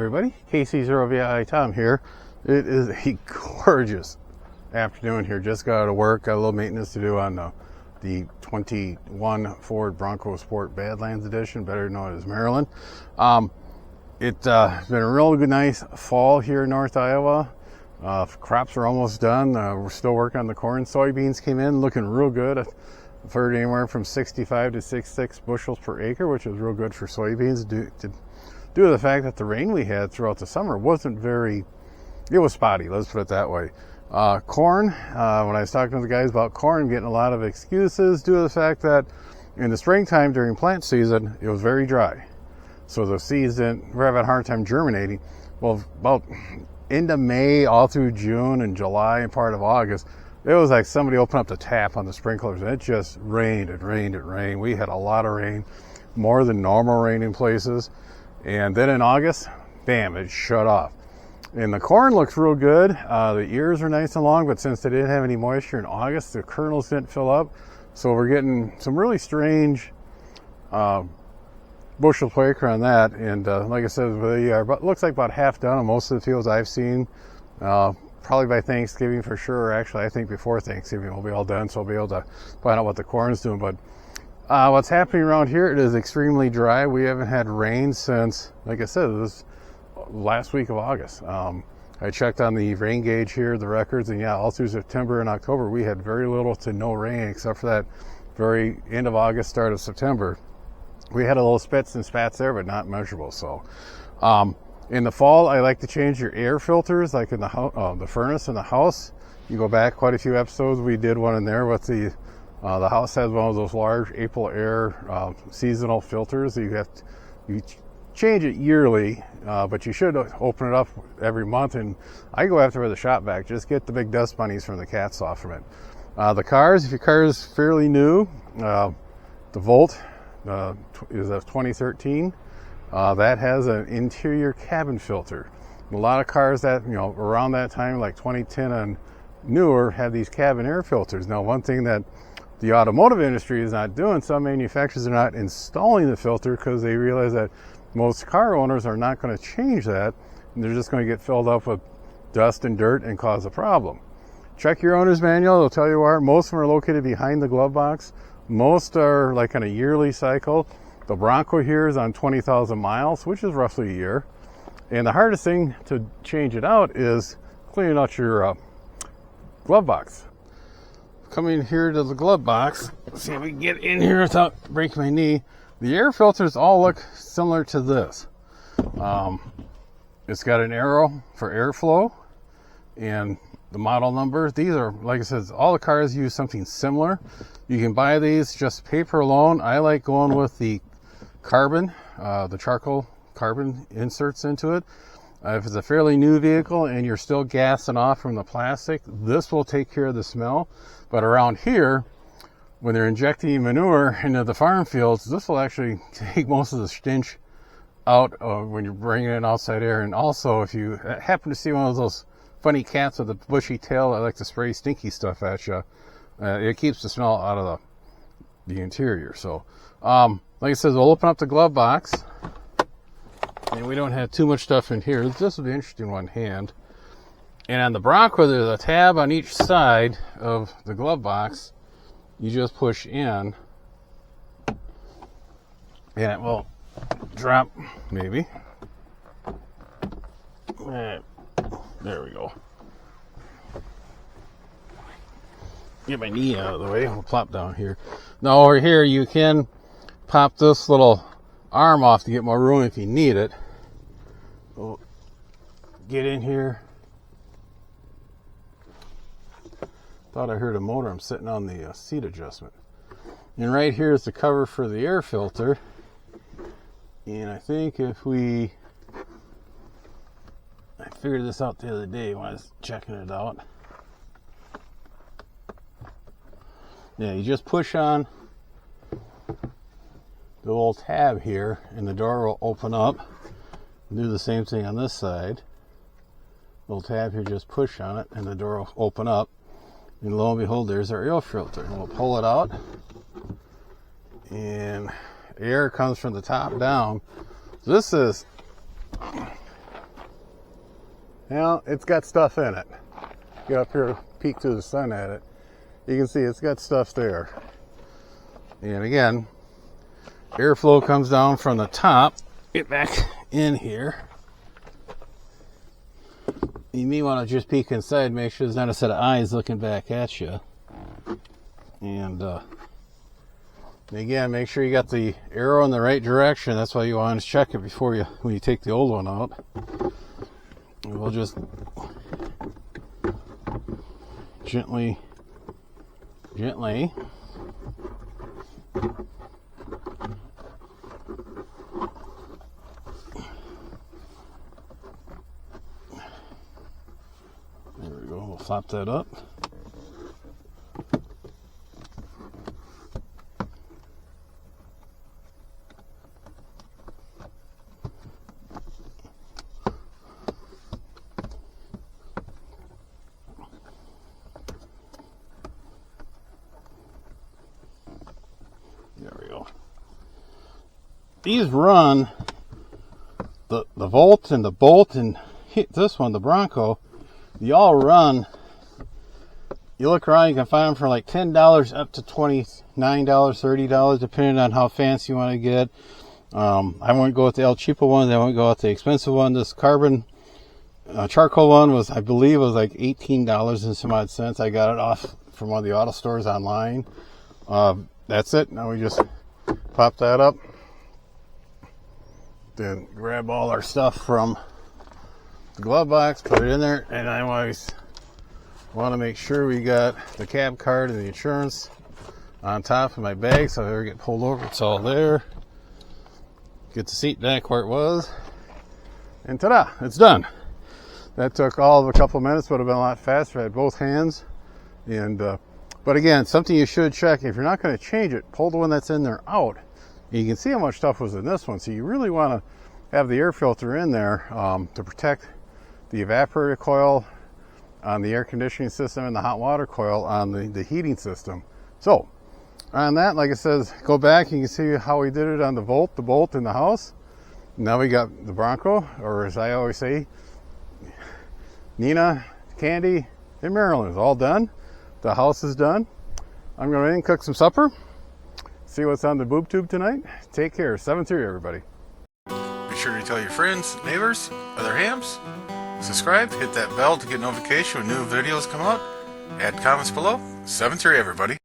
everybody, KC0VI Tom here. It is a gorgeous afternoon here. Just got out of work, got a little maintenance to do on the 21 Ford Bronco Sport Badlands Edition, better known as Maryland. It's been a real good, nice fall here in North Iowa. Crops are almost done. We're still working on the corn. Soybeans came in looking real good. I've heard anywhere from 65 to 66 bushels per acre, which is real good for soybeans due to the fact that the rain we had throughout the summer wasn't very, it was spotty, let's put it that way. Corn, when I was talking to the guys about corn, I'm getting a lot of excuses due to the fact that in the springtime during plant season, it was very dry. So the seeds were having a hard time germinating. Well, about into May, all through June and July and part of August, it was like somebody opened up the tap on the sprinklers and it just rained and rained and rained. We had a lot of rain, more than normal rain in places. And then in August, bam, it shut off. And the corn looks real good. The ears are nice and long, but since they didn't have any moisture in August, the kernels didn't fill up. So we're getting some really strange bushel per acre on that. And like I said, we are looks like about half done on most of the fields I've seen. Probably by Thanksgiving for sure. Actually, I think before Thanksgiving we'll be all done, so I'll be able to find out what the corn's doing. But what's happening around here, it is extremely dry. We haven't had rain since, like I said, this last week of August. I checked on the rain gauge here, the records, and yeah, all through September and October, we had very little to no rain except for that very end of August, start of September. We had a little spits and spats there, but not measurable. So in the fall, I like to change your air filters, like in the furnace in the house. You go back quite a few episodes, we did one in there with the house has one of those large April Air seasonal filters. You change it yearly, but you should open it up every month. And I go after with a shop vac, just get the big dust bunnies from the cats off from it. The cars, if your car is fairly new, the Volt is a 2013. That has an interior cabin filter. A lot of cars that, around that time, like 2010 and newer, have these cabin air filters. Now, one thing that the automotive industry is not doing, some manufacturers are not installing the filter because they realize that most car owners are not going to change that, and they're just going to get filled up with dust and dirt and cause a problem. Check your owner's manual, it'll tell you where. Most of them are located behind the glove box. Most are like on a yearly cycle. The Bronco here is on 20,000 miles, which is roughly a year. And the hardest thing to change it out is cleaning out your glove box. Coming here to the glove box, see if we can get in here without breaking my knee. The air filters all look similar to this. It's got an arrow for airflow and the model number. These are, like I said, all the cars use something similar. You can buy these just paper alone. I like going with the carbon, the charcoal carbon inserts into it. If it's a fairly new vehicle and you're still gassing off from the plastic, this will take care of the smell. But around here, when they're injecting manure into the farm fields, this will actually take most of the stench out when you're bringing in outside air. And also, if you happen to see one of those funny cats with a bushy tail that like to spray stinky stuff at you, it keeps the smell out of the interior. So, like I said, we'll open up the glove box. And we don't have too much stuff in here. This will be an interesting one hand. And on the Bronco, there's a tab on each side of the glove box. You just push in, and it will drop, maybe. There we go. Get my knee out of the way. We'll plop down here. Now over here, you can pop this little arm off to get more room if you need it. We'll get in here. Thought I heard a motor. I'm sitting on the seat adjustment. And right here is the cover for the air filter. And I think I figured this out the other day when I was checking it out. Yeah, you just push on the little tab here and the door will open up. Do the same thing on this side. Little tab here, just push on it and the door will open up. And lo and behold, there's our air filter. And we'll pull it out. And air comes from the top down. This is Now, it's got stuff in it. Get up here, peek through the sun at it. You can see it's got stuff there. And again, airflow comes down from the top. Get back in here. You may want to just peek inside, make sure there's not a set of eyes looking back at you. And again, make sure you got the arrow in the right direction. That's why you want to check it before when you take the old one out. And we'll just gently. There we go. We'll flop that up. There we go. These run the Volt and the Bolt and this one, the Bronco. You all run. You look around, you can find them for like $10 up to $29, $30, depending on how fancy you want to get. I won't go with the El Cheapo one. I won't go with the expensive one. This carbon charcoal one was, I believe, was like $18 and some odd cents. I got it off from one of the auto stores online. That's it. Now we just pop that up. Then grab all our stuff from the glove box, put it in there, and I always want to make sure we got the cab card and the insurance on top of my bag, so if I ever get pulled over, it's all there. Get the seat back where it was, and ta-da, it's done. That took all of a couple minutes, would have been a lot faster. I had both hands. And but again, something you should check, if you're not going to change it, pull the one that's in there out. And you can see how much stuff was in this one, so you really want to have the air filter in there to protect the evaporator coil on the air conditioning system and the hot water coil on the heating system. So on that, like I said, go back, you can see how we did it on the Volt, the Bolt in the house. Now we got the Bronco, or as I always say, Nina, Candy, and Marilyn is all done. The house is done. I'm going to go in and cook some supper. See what's on the boob tube tonight. Take care. 7-3, everybody. Be sure to tell your friends, neighbors, other hams. Subscribe, hit that bell to get notification when new videos come out. Add comments below. 7-3, everybody.